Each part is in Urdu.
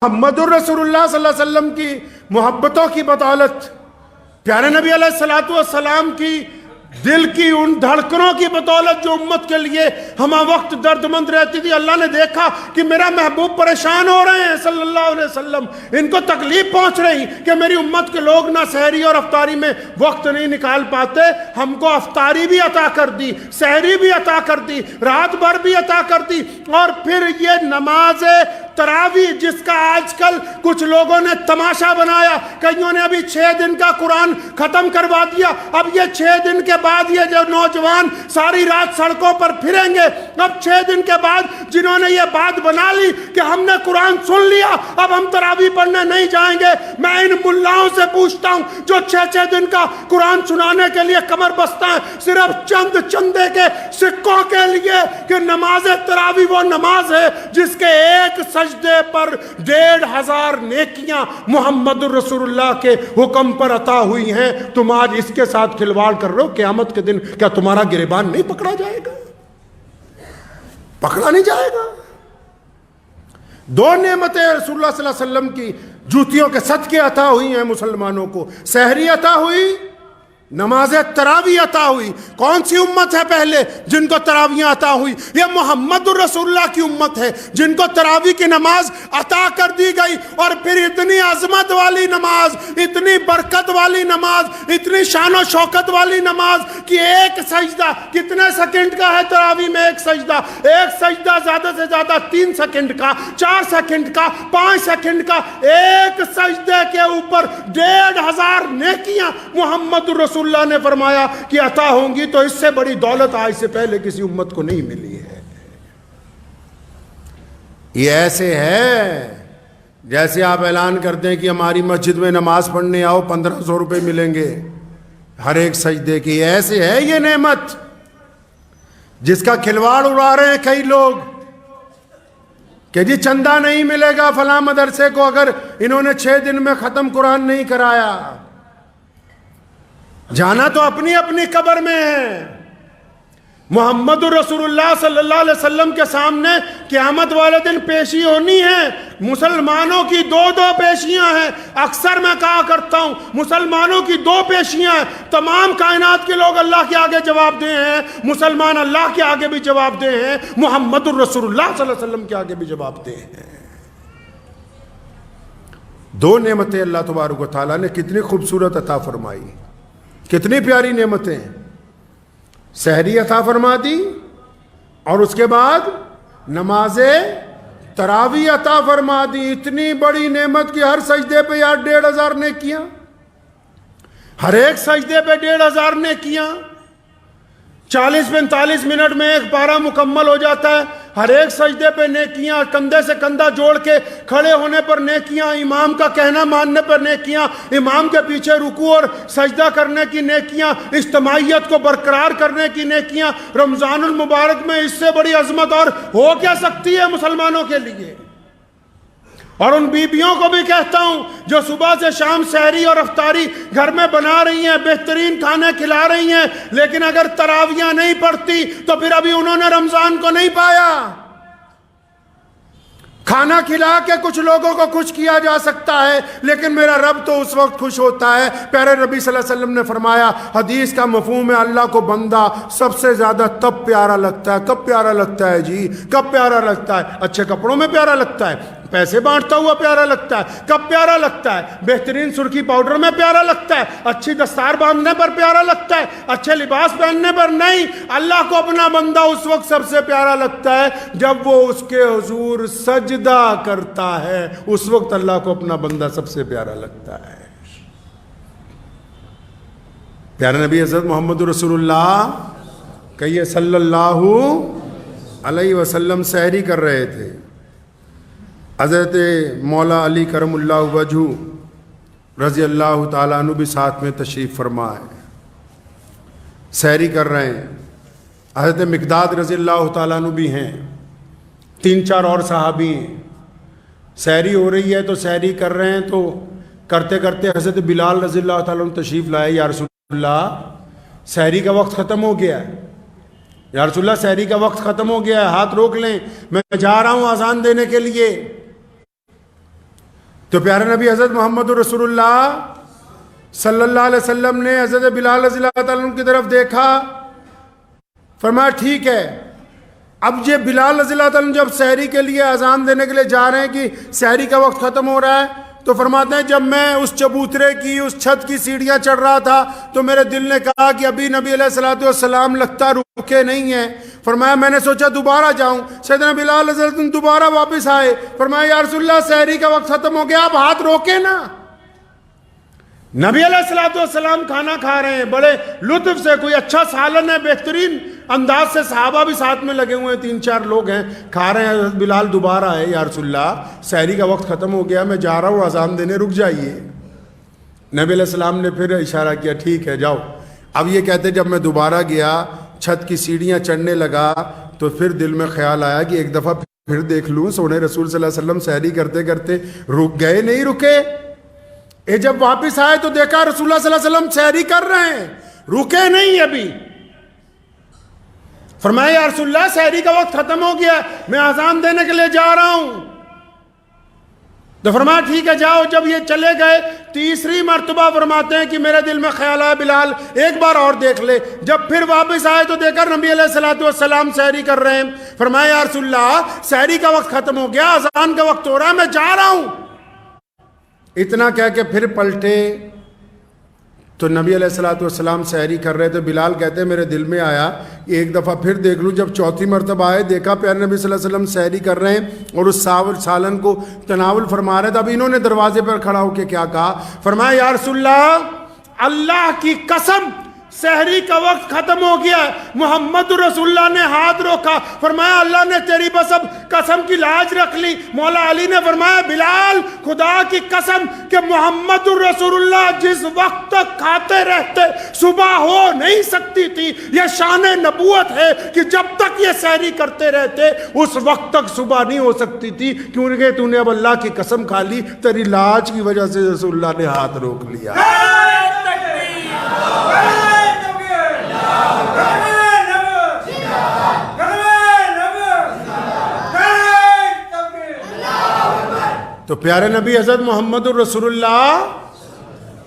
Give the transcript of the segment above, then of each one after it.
محمد الرسول اللہ صلی اللہ علیہ وسلم کی محبتوں کی بدولت، پیارے نبی علیہ الصلوۃ والسلام کی دل کی ان دھڑکنوں کی بدولت جو امت کے لیے ہمہ وقت درد مند رہتی تھی، اللہ نے دیکھا کہ میرا محبوب پریشان ہو رہے ہیں صلی اللہ علیہ وسلم، ان کو تکلیف پہنچ رہی کہ میری امت کے لوگ نہ سحری اور افطاری میں وقت نہیں نکال پاتے، ہم کو افطاری بھی عطا کر دی، سحری بھی عطا کر دی، رات بھر بھی عطا کر دی، اور پھر یہ نماز تراویح جس کا آج کل کچھ لوگوں نے تماشا بنایا، کئیوں نے ابھی 6 دن کا قرآن ختم کروا دیا، اب یہ 6 دن کے بعد یہ جو نوجوان ساری رات سڑکوں پر پھریں گے، اب 6 دن کے بعد جنہوں نے یہ بات بنا لی کہ ہم نے قرآن سن لیا اب ہم تراویح پڑھنے نہیں جائیں گے، میں ان ملاؤں سے پوچھتا ہوں جو 6 دن کا قرآن سنانے کے لیے کمر بستہ ہیں صرف چندے کے سکوں کے لیے، کہ نماز تراویح وہ نماز ہے جس کے ایک سجدے پر 1500 نیکیاں محمد الرسول اللہ کے حکم پر عطا ہوئی ہیں، تم آج اس کے ساتھ کھلواڑ کر رہے ہو، قیامت کے دن کیا تمہارا گریبان نہیں پکڑا جائے گا؟ پکڑا نہیں جائے گا؟ 2 نعمتیں رسول اللہ صلی اللہ علیہ وسلم کی جوتیوں کے صدقے عطا ہوئی ہیں مسلمانوں کو، سحری عطا ہوئی، نماز تراویح عطا ہوئی۔ کون سی امت ہے پہلے جن کو تراویح عطا ہوئی؟ یہ محمد الرسول اللہ کی امت ہے جن کو تراویح کی نماز عطا کر دی گئی، اور پھر اتنی عظمت والی نماز، اتنی برکت والی نماز، اتنی شان و شوکت والی نماز کہ ایک سجدہ کتنے سیکنڈ کا ہے تراویح میں؟ ایک سجدہ زیادہ سے زیادہ 3 سیکنڈ کا، 4 سیکنڈ کا، 5 سیکنڈ کا، ایک سجدے کے اوپر 1500 نیکیاں محمد الرسول اللہ نے فرمایا کہ عطا ہوں گی، تو اس سے بڑی دولت آج سے پہلے کسی امت کو نہیں ملی ہے۔ یہ ایسے ہے جیسے آپ اعلان کرتے ہیں کہ ہماری مسجد میں نماز پڑھنے آؤ 1500 روپے ملیں گے ہر ایک سجدے کی۔ ایسے ہے یہ نعمت جس کا کھلواڑ اڑا رہے ہیں کئی لوگ کہ جی چندہ نہیں ملے گا فلاں مدرسے کو اگر انہوں نے 6 دن میں ختم قرآن نہیں کرایا۔ جانا تو اپنی اپنی قبر میں ہے۔ محمد الرسول اللہ صلی اللہ علیہ وسلم کے سامنے قیامت والے دن پیشی ہونی ہے۔ مسلمانوں کی 2 پیشیاں ہیں۔ اکثر میں کہا کرتا ہوں مسلمانوں کی 2 پیشیاں ہیں۔ تمام کائنات کے لوگ اللہ کے آگے جواب دے ہیں، مسلمان اللہ کے آگے بھی جواب دے ہیں، محمد الرسول اللہ صلی اللہ علیہ وسلم کے آگے بھی جواب دے ہیں۔ 2 نعمتیں اللہ تبارک و تعالیٰ نے کتنی خوبصورت عطا فرمائی، کتنی پیاری نعمتیں۔ سحری عطا فرما دی، اور اس کے بعد نماز تراویح عطا فرما دی۔ اتنی بڑی نعمت کی ہر سجدے پہ یار 1500 نیکیاں، ہر ایک سجدے پہ 1500 نیکیاں۔ 40-45 منٹ میں ایک پارہ مکمل ہو جاتا ہے، ہر ایک سجدے پہ نیکیاں، کندھے سے کندھا جوڑ کے کھڑے ہونے پر نیکیاں، امام کا کہنا ماننے پر نیکیاں، امام کے پیچھے رکوع اور سجدہ کرنے کی نیکیاں، اجتماعیت کو برقرار کرنے کی نیکیاں۔ رمضان المبارک میں اس سے بڑی عظمت اور ہو کیا سکتی ہے مسلمانوں کے لیے؟ اور ان بیبیوں کو بھی کہتا ہوں جو صبح سے شام سحری اور افطاری گھر میں بنا رہی ہیں، بہترین کھانے کھلا رہی ہیں، لیکن اگر تراویح نہیں پڑھتی تو پھر ابھی انہوں نے رمضان کو نہیں پایا۔ کھانا کھلا کے کچھ لوگوں کو خوش کیا جا سکتا ہے، لیکن میرا رب تو اس وقت خوش ہوتا ہے۔ پیارے نبی صلی اللہ علیہ وسلم نے فرمایا، حدیث کا مفہوم ہے اللہ کو بندہ سب سے زیادہ تب پیارا لگتا ہے۔ کب پیارا لگتا ہے جی؟ کب پیارا لگتا ہے؟ اچھے کپڑوں میں پیارا لگتا ہے، پیسے بانٹتا ہوا پیارا لگتا ہے۔ کب پیارا لگتا ہے؟ بہترین سرخی پاؤڈر میں پیارا لگتا ہے، اچھی دستار باندھنے پر پیارا لگتا ہے، اچھے لباس پہننے پر نہیں۔ اللہ کو اپنا بندہ اس وقت سب سے پیارا لگتا ہے جب وہ اس کے حضور سجدہ کرتا ہے، اس وقت اللہ کو اپنا بندہ سب سے پیارا لگتا ہے۔ پیارے نبی حضرت محمد رسول اللہ کہیے صلی اللہ علیہ وسلم سحری کر رہے تھے۔ حضرت مولا علی کرم اللہ وجہ رضی اللہ تعالیٰ عنہ بھی ساتھ میں تشریف فرما ہے، سحری کر رہے ہیں۔ حضرت مقداد رضی اللہ تعالیٰ عنہ بھی ہیں، 3-4 اور صحابی ہیں۔ سحری ہو رہی ہے تو سحری کر رہے ہیں، تو کرتے کرتے حضرت بلال رضی اللہ تعالیٰ عنہ تشریف لائے، یا رسول اللہ سحری کا وقت ختم ہو گیا ہے، یا رسول اللہ سحری کا وقت ختم ہو گیا ہے، ہاتھ روک لیں، میں جا رہا ہوں اذان دینے کے لیے۔ تو پیارے نبی حضرت محمد رسول اللہ صلی اللہ علیہ وسلم نے حضرت بلال رضی اللہ تعالیٰ عنہ کی طرف دیکھا، فرمایا ٹھیک ہے۔ اب یہ بلال رضی اللہ تعالیٰ عنہ جب سحری کے لیے اذان دینے کے لیے جا رہے ہیں کہ سحری کا وقت ختم ہو رہا ہے، تو فرماتے ہیں جب میں اس چبوترے کی اس چھت کی سیڑھیاں چڑھ رہا تھا تو میرے دل نے کہا کہ ابھی نبی علیہ الصلوۃ والسلام لگتا رکے نہیں ہیں۔ فرمایا میں نے سوچا دوبارہ جاؤں۔ سیدنا بلال رضی اللہ عنہ دوبارہ واپس آئے، فرمایا یا رسول اللہ سحری کا وقت ختم ہو گیا، آپ ہاتھ روکے نا۔ نبی علیہ الصلوۃ والسلام کھانا کھا رہے ہیں بڑے لطف سے، کوئی اچھا سالن ہے بہترین انداز سے، صحابہ بھی ساتھ میں لگے ہوئے ہیں، 3-4 لوگ ہیں، کھا رہے ہیں۔ حضرت بلال دوبارہ آئے، یا رسول اللہ سحری کا وقت ختم ہو گیا، میں جا رہا ہوں اذان دینے، رک جائیے۔ نبی علیہ السلام نے پھر اشارہ کیا ٹھیک ہے جاؤ۔ اب یہ کہتے جب میں دوبارہ گیا چھت کی سیڑھیاں چڑھنے لگا تو پھر دل میں خیال آیا کہ ایک دفعہ پھر دیکھ لوں، سونے رسول صلی اللہ علیہ وسلم سحری کرتے کرتے رک گئے نہیں رکے۔ جب واپس آئے تو دیکھا رسول اللہ صلی اللہ علیہ وسلم سحری کر رہے ہیں، رکے نہیں ابھی۔ فرمایا یا رسول اللہ سحری کا وقت ختم ہو گیا، میں اذان دینے کے لیے جا رہا ہوں۔ تو فرمایا ٹھیک ہے جاؤ۔ جب یہ چلے گئے تیسری مرتبہ فرماتے ہیں کہ میرے دل میں خیال آیا بلال ایک بار اور دیکھ لے۔ جب پھر واپس آئے تو دیکھا نبی علیہ الصلوۃ والسلام سحری کر رہے ہیں۔ فرمایا یا رسول اللہ سحری کا وقت ختم ہو گیا، اذان کا وقت ہو رہا ہے، میں جا رہا ہوں۔ اتنا کہہ کے پھر پلٹے تو نبی علیہ الصلوۃ والسلام سحری کر رہے تھے۔ بلال کہتے ہیں میرے دل میں آیا ایک دفعہ پھر دیکھ لوں۔ جب چوتھی مرتبہ آئے دیکھا پیارے نبی صلی اللہ علیہ وسلم سحری کر رہے ہیں اور اس سالن کو تناول فرما رہے تھے۔ اب انہوں نے دروازے پر کھڑا ہو کے کیا کہا، فرمایا یا رسول اللہ اللہ کی قسم سحری کا وقت ختم ہو گیا ہے۔ محمد رسول اللہ نے ہاتھ روکا، فرمایا اللہ نے تیری بس اب قسم کی لاج رکھ لی۔ مولا علی نے فرمایا بلال خدا کی قسم کہ محمد رسول اللہ جس وقت تک کھاتے رہتے صبح ہو نہیں سکتی تھی، یہ شان نبوت ہے کہ جب تک یہ سحری کرتے رہتے اس وقت تک صبح نہیں ہو سکتی تھی، کیونکہ تو نے اب اللہ کی قسم کھا لی، تیری لاج کی وجہ سے رسول اللہ نے ہاتھ روک لیا۔ تو پیارے نبی حضرت محمد الرسول اللہ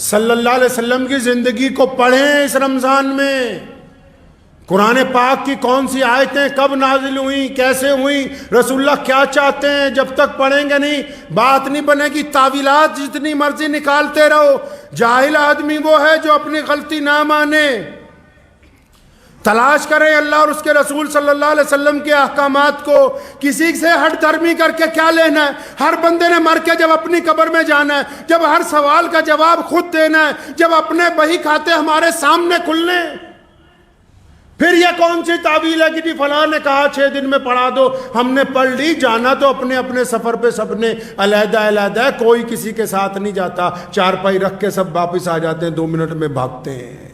صلی اللہ علیہ وسلم کی زندگی کو پڑھیں اس رمضان میں۔ قرآن پاک کی کون سی آیتیں کب نازل ہوئیں، کیسے ہوئیں، رسول اللہ کیا چاہتے ہیں، جب تک پڑھیں گے نہیں بات نہیں بنے گی۔ تعویلات جتنی مرضی نکالتے رہو، جاہل آدمی وہ ہے جو اپنی غلطی نہ مانے۔ تلاش کریں اللہ اور اس کے رسول صلی اللہ علیہ وسلم کے احکامات کو، کسی سے ہٹ دھرمی کر کے کیا لینا ہے۔ ہر بندے نے مر کے جب اپنی قبر میں جانا ہے، جب ہر سوال کا جواب خود دینا ہے، جب اپنے بہی کھاتے ہمارے سامنے کھلنے، پھر یہ کون سی تعویل ہے کہ جی فلاں نے کہا 6 دن میں پڑھا دو، ہم نے پڑھ لی، جانا تو اپنے اپنے سفر پہ سب نے علیحدہ علیحدہ ہے، کوئی کسی کے ساتھ نہیں جاتا، چارپائی رکھ کے سب واپس آ جاتے ہیں، 2 منٹ میں بھاگتے ہیں۔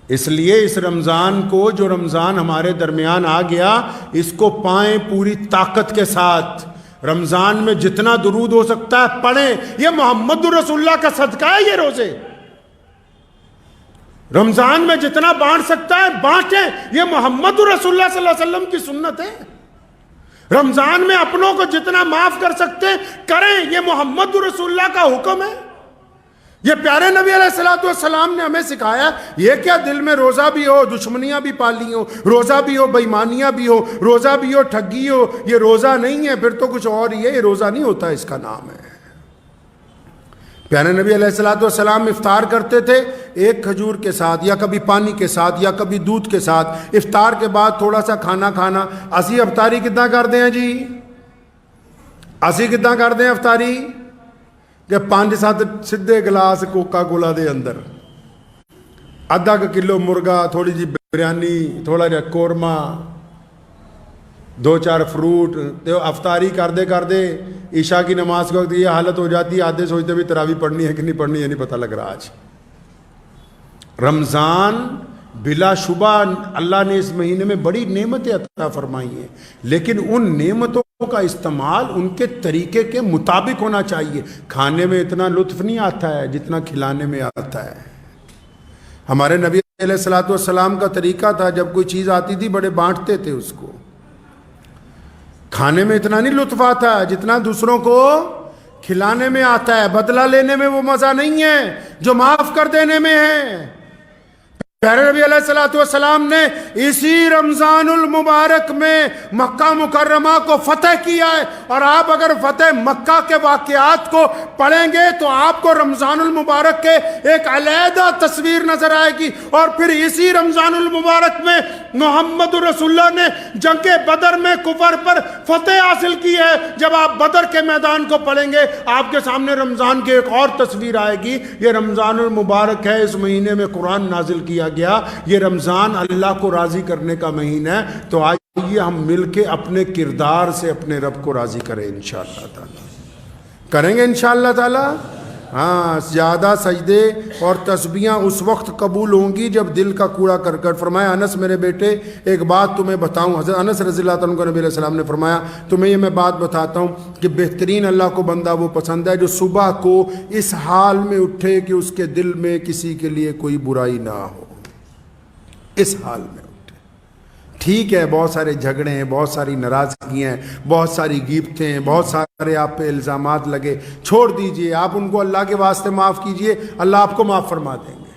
اس لیے اس رمضان کو، جو رمضان ہمارے درمیان آ گیا، اس کو پائیں پوری طاقت کے ساتھ۔ رمضان میں جتنا درود ہو سکتا ہے پڑھیں، یہ محمد رسول اللہ کا صدقہ ہے یہ روزے۔ رمضان میں جتنا بانٹ سکتا ہے بانٹیں، یہ محمد رسول اللہ صلی اللہ علیہ وسلم کی سنت ہے۔ رمضان میں اپنوں کو جتنا معاف کر سکتے ہیں کریں، یہ محمد رسول اللہ کا حکم ہے۔ یہ پیارے نبی علیہ الصلوۃ والسلام نے ہمیں سکھایا۔ یہ کیا دل میں روزہ بھی ہو دشمنیاں بھی پالی ہو، روزہ بھی ہو بےایمانیاں بھی ہو، روزہ بھی ہو ٹھگی ہو، یہ روزہ نہیں ہے، پھر تو کچھ اور ہی ہے، یہ روزہ نہیں ہوتا، اس کا نام ہے۔ پیارے نبی علیہ الصلوۃ والسلام افطار کرتے تھے ایک کھجور کے ساتھ، یا کبھی پانی کے ساتھ، یا کبھی دودھ کے ساتھ۔ افطار کے بعد تھوڑا سا کھانا کھانا۔ اسی افطاری کتنا کرتے ہیں جی؟ اسی کتنا کرتے ہیں افطاری کہ 5-7 سدھے گلاس کوکا کولا دے اندر، آدھا کلو مرغا، تھوڑی جی بریانی، تھوڑا جا قورمہ، 2-4 فروٹ۔ تو افطاری کردے کردے عشاء کی نماز کے وقت یہ حالت ہو جاتی ہے، آدھے سوچتے بھی تراویح پڑھنی ہے کہ نہیں پڑھنی ہے، نہیں پتہ لگ رہا آج۔ رمضان بلا شبہ اللہ نے اس مہینے میں بڑی نعمتیں عطا فرمائی ہیں، لیکن ان نعمتوں کا استعمال ان کے طریقے کے مطابق ہونا چاہیے۔ کھانے میں اتنا لطف نہیں آتا ہے جتنا کھلانے میں آتا ہے۔ ہمارے نبی علیہ الصلوۃ والسلام کا طریقہ تھا، جب کوئی چیز آتی تھی بڑے بانٹتے تھے اس کو۔ کھانے میں اتنا نہیں لطف آتا ہے جتنا دوسروں کو کھلانے میں آتا ہے. بدلہ لینے میں وہ مزہ نہیں ہے جو معاف کر دینے میں ہے. پیارے نبی علیہ الصلوۃ والسلام نے اسی رمضان المبارک میں مکہ مکرمہ کو فتح کیا ہے، اور آپ اگر فتح مکہ کے واقعات کو پڑھیں گے تو آپ کو رمضان المبارک کے ایک علیحدہ تصویر نظر آئے گی. اور پھر اسی رمضان المبارک میں محمد رسول اللہ نے جنگ بدر میں کفر پر فتح حاصل کی ہے. جب آپ بدر کے میدان کو پڑھیں گے آپ کے سامنے رمضان کی ایک اور تصویر آئے گی. یہ رمضان المبارک ہے، اس مہینے میں قرآن نازل کیا گیا. یہ رمضان اللہ کو راضی کرنے کا مہینہ ہے. تو آئیے ہم مل کے اپنے کردار سے اپنے رب کو راضی کریں انشاءاللہ تعالی. کریں گے انشاءاللہ تعالی. ہاں، زیادہ سجدے اور تسبیحاں اس وقت قبول ہوں گی جب دل کا کوڑا کر. فرمایا انس میرے بیٹے ایک بات تمہیں بتاؤں. حضرت انس رضی اللہ عنہ کو نبی علیہ السلام نے فرمایا تمہیں یہ میں بات بتاتا ہوں کہ بہترین اللہ کو بندہ وہ پسند ہے جو صبح کو اس حال میں اٹھے کہ اس کے دل میں کسی کے لیے کوئی برائی نہ ہو. اس حال میں اٹھے. ٹھیک ہے، بہت سارے جھگڑے ہیں، بہت ساری ناراضگیاں ہیں، بہت ساری غیبتیں ہیں، بہت سارے آپ پہ الزامات لگے. چھوڑ دیجئے، آپ ان کو اللہ کے واسطے معاف کیجئے، اللہ آپ کو معاف فرما دیں گے.